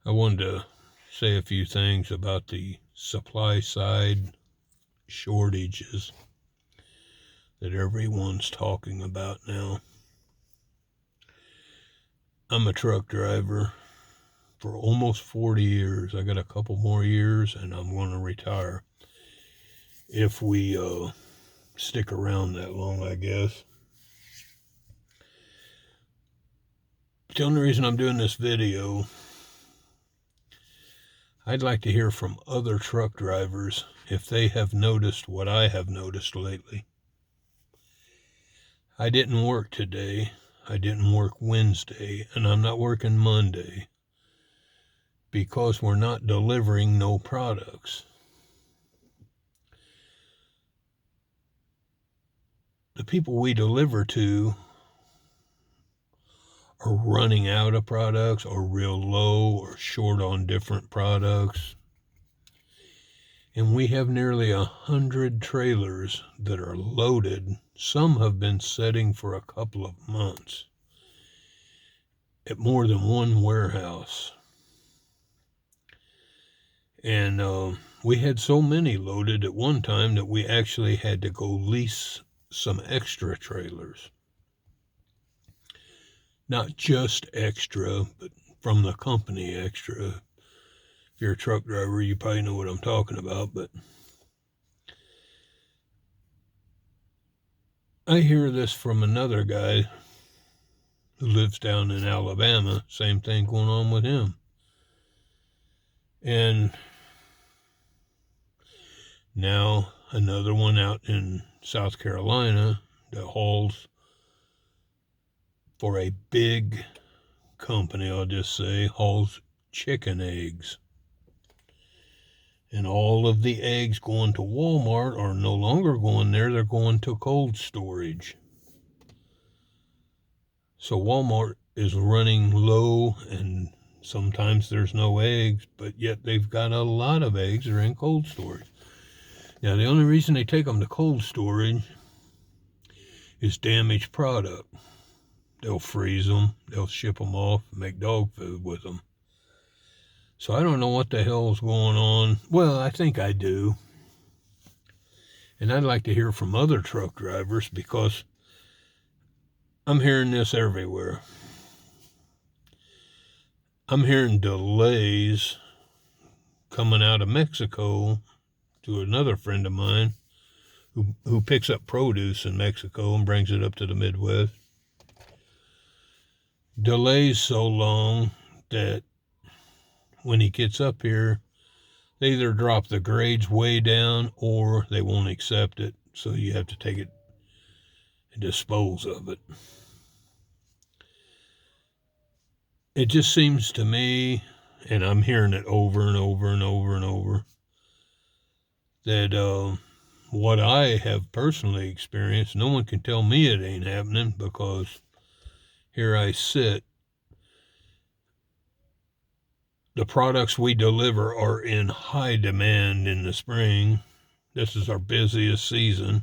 I wanted to say a few things about the supply side shortages that everyone's talking about now. I'm a truck driver for almost 40 years. I got a couple more years and I'm going to retire. If we stick around that long, I guess. But the only reason I'm doing this video, I'd like to hear from other truck drivers if they have noticed what I have noticed lately. I didn't work today. I didn't work Wednesday, and I'm not working Monday because we're not delivering no products. The people we deliver to are running out of products or real low or short on different products. And we have nearly 100 trailers that are loaded. Some have been sitting for a couple of months at more than one warehouse. And we had so many loaded at one time that we actually had to go lease some extra trailers. Not just extra, but from the company extra. If you're a truck driver, you probably know what I'm talking about, but I hear this from another guy who lives down in Alabama. Same thing going on with him. And now another one out in South Carolina that hauls for a big company, I'll just say, hauls chicken eggs. And all of the eggs going to Walmart are no longer going there, they're going to cold storage. So Walmart is running low, and sometimes there's no eggs, but yet they've got a lot of eggs that are in cold storage. Now, the only reason they take them to cold storage is damaged product. They'll freeze them, they'll ship them off, make dog food with them. So I don't know what the hell's going on. Well, I think I do. And I'd like to hear from other truck drivers because I'm hearing this everywhere. I'm hearing delays coming out of Mexico to another friend of mine who picks up produce in Mexico and brings it up to the Midwest. Delays so long that when he gets up here, they either drop the grades way down or they won't accept it, so you have to take it and dispose of it. It just seems to me, and I'm hearing it over and over and over and over, that what I have personally experienced, no one can tell me it ain't happening because here I sit. The products we deliver are in high demand in the spring. This is our busiest season.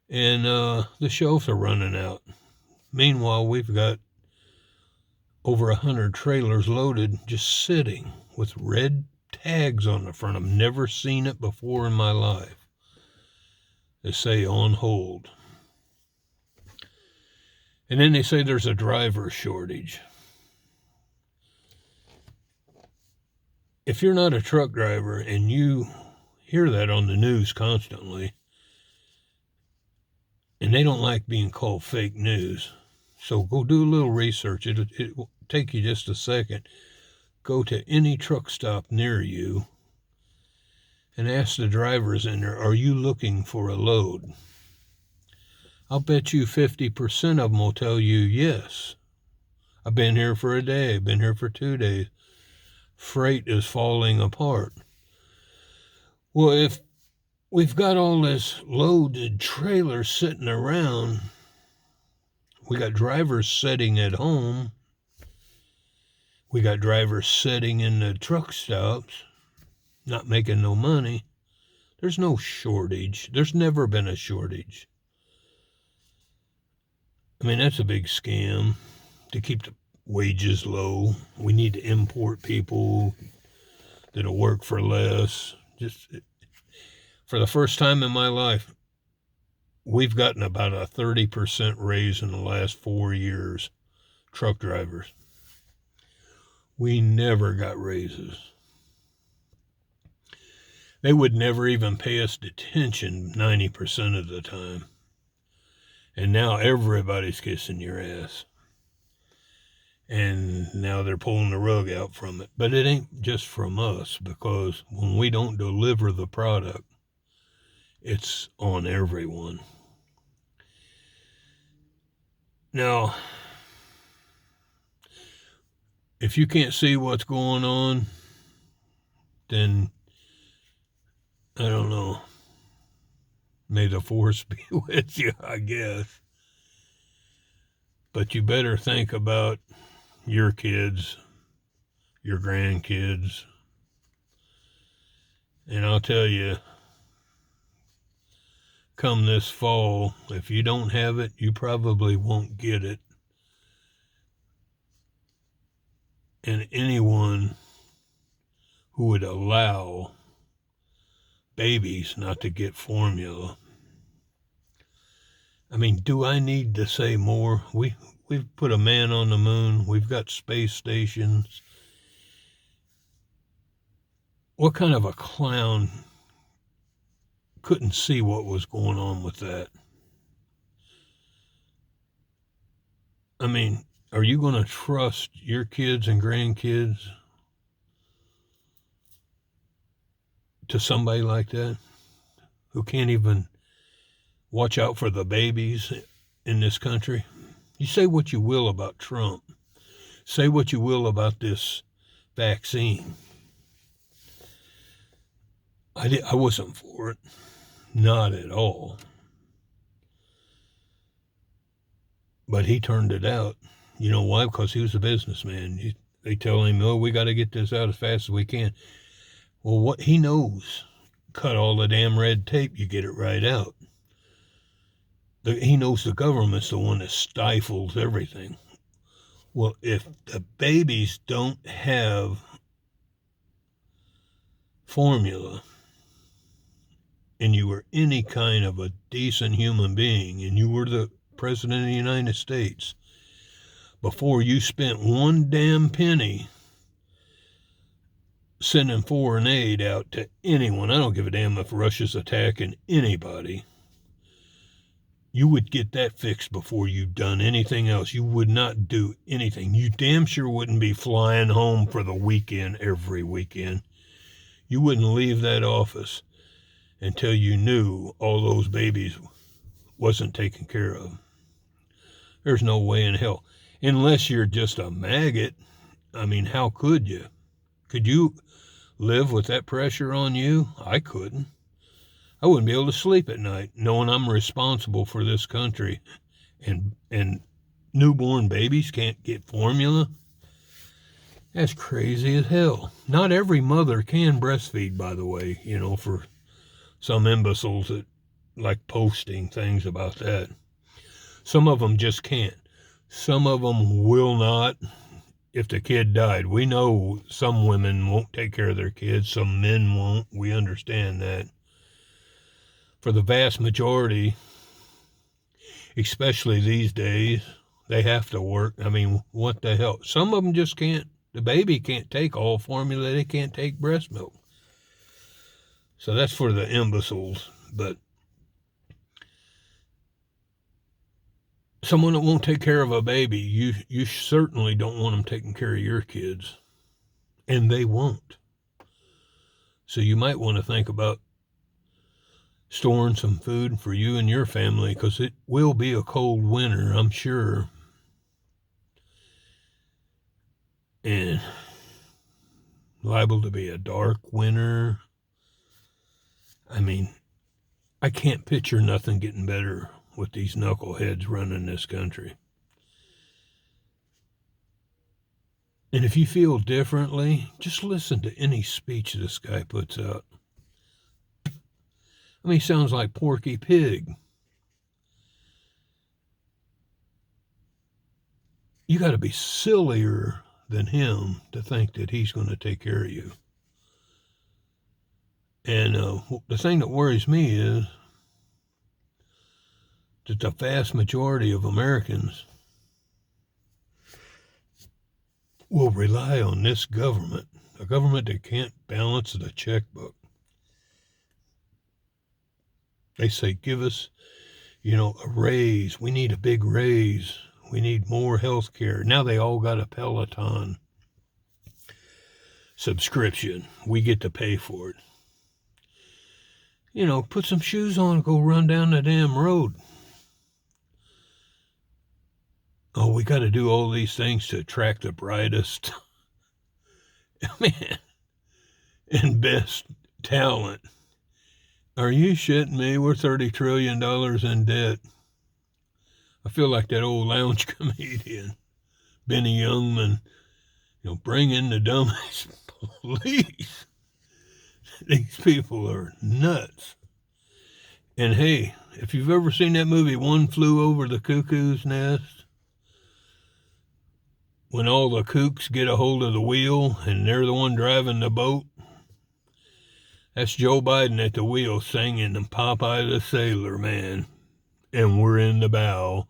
And the shelves are running out. Meanwhile, we've got over 100 trailers loaded just sitting with red tags on the front. I've never seen it before in my life. They say on hold. And then they say there's a driver shortage. If you're not a truck driver and you hear that on the news constantly, and they don't like being called fake news, so go do a little research. It will take you just a second. Go to any truck stop near you and ask the drivers in there, are you looking for a load? I'll bet you 50% of them will tell you yes. I've been here for a day, I've been here for 2 days. Freight is falling apart. Well, if we've got all this loaded trailer sitting around, we got drivers sitting at home, we got drivers sitting in the truck stops, not making no money. There's no shortage. There's never been a shortage. I mean, that's a big scam to keep the wages low. We need to import people that'll work for less. Just for the first time in my life, we've gotten about a 30% raise in the last 4 years, truck drivers. We never got raises. They would never even pay us detention 90% of the time. And now everybody's kissing your ass. And now they're pulling the rug out from it. But it ain't just from us, because when we don't deliver the product, it's on everyone. Now, if you can't see what's going on, then I don't know. May the force be with you, I guess. But you better think about your kids, your grandkids. And I'll tell you, come this fall, if you don't have it, you probably won't get it. And anyone who would allow babies not to get formula, I mean, do I need to say more? We've put a man on the moon. We've got space stations. What kind of a clown couldn't see what was going on with that? I mean, are you going to trust your kids and grandkids to somebody like that, who can't even watch out for the babies in this country? You say what you will about Trump. Say what you will about this vaccine. I wasn't for it. Not at all. But he turned it out. You know why? Because he was a businessman. They tell him, oh, we got to get this out as fast as we can. Well, what he knows, cut all the damn red tape, you get it right out. He knows the government's the one that stifles everything. Well, if the babies don't have formula, and you were any kind of a decent human being, and you were the President of the United States, before you spent one damn penny sending foreign aid out to anyone, I don't give a damn if Russia's attacking anybody, you would get that fixed before you've done anything else. You would not do anything. You damn sure wouldn't be flying home for the weekend every weekend. You wouldn't leave that office until you knew all those babies wasn't taken care of. There's no way in hell. Unless you're just a maggot. I mean, how could you? Could you live with that pressure on you? I couldn't. I wouldn't be able to sleep at night knowing I'm responsible for this country, and newborn babies can't get formula. That's crazy as hell. Not every mother can breastfeed, by the way, for some imbeciles that like posting things about that. Some of them just can't. Some of them will not if the kid died. We know some women won't take care of their kids. Some men won't. We understand that. For the vast majority, especially these days, they have to work. I mean, what the hell? Some of them just can't. The baby can't take all formula. They can't take breast milk. So that's for the imbeciles. But someone that won't take care of a baby, you certainly don't want them taking care of your kids. And they won't. So you might want to think about storing some food for you and your family, because it will be a cold winter, I'm sure. And liable to be a dark winter. I mean, I can't picture nothing getting better with these knuckleheads running this country. And if you feel differently, just listen to any speech this guy puts out. I mean, he sounds like Porky Pig. You got to be sillier than him to think that he's going to take care of you. And the thing that worries me is that the vast majority of Americans will rely on this government, a government that can't balance the checkbook. They say, give us, a raise. We need a big raise. We need more health care. Now they all got a Peloton subscription. We get to pay for it. Put some shoes on and go run down the damn road. Oh, we got to do all these things to attract the brightest, man, and best talent. Are you shitting me? We're $30 trillion in debt. I feel like that old lounge comedian, Benny Youngman, bring in the dummies, please. These people are nuts. And hey, if you've ever seen that movie, One Flew Over the Cuckoo's Nest, when all the kooks get a hold of the wheel and they're the one driving the boat, that's Joe Biden at the wheel singing Popeye the Sailor Man. And we're in the bow.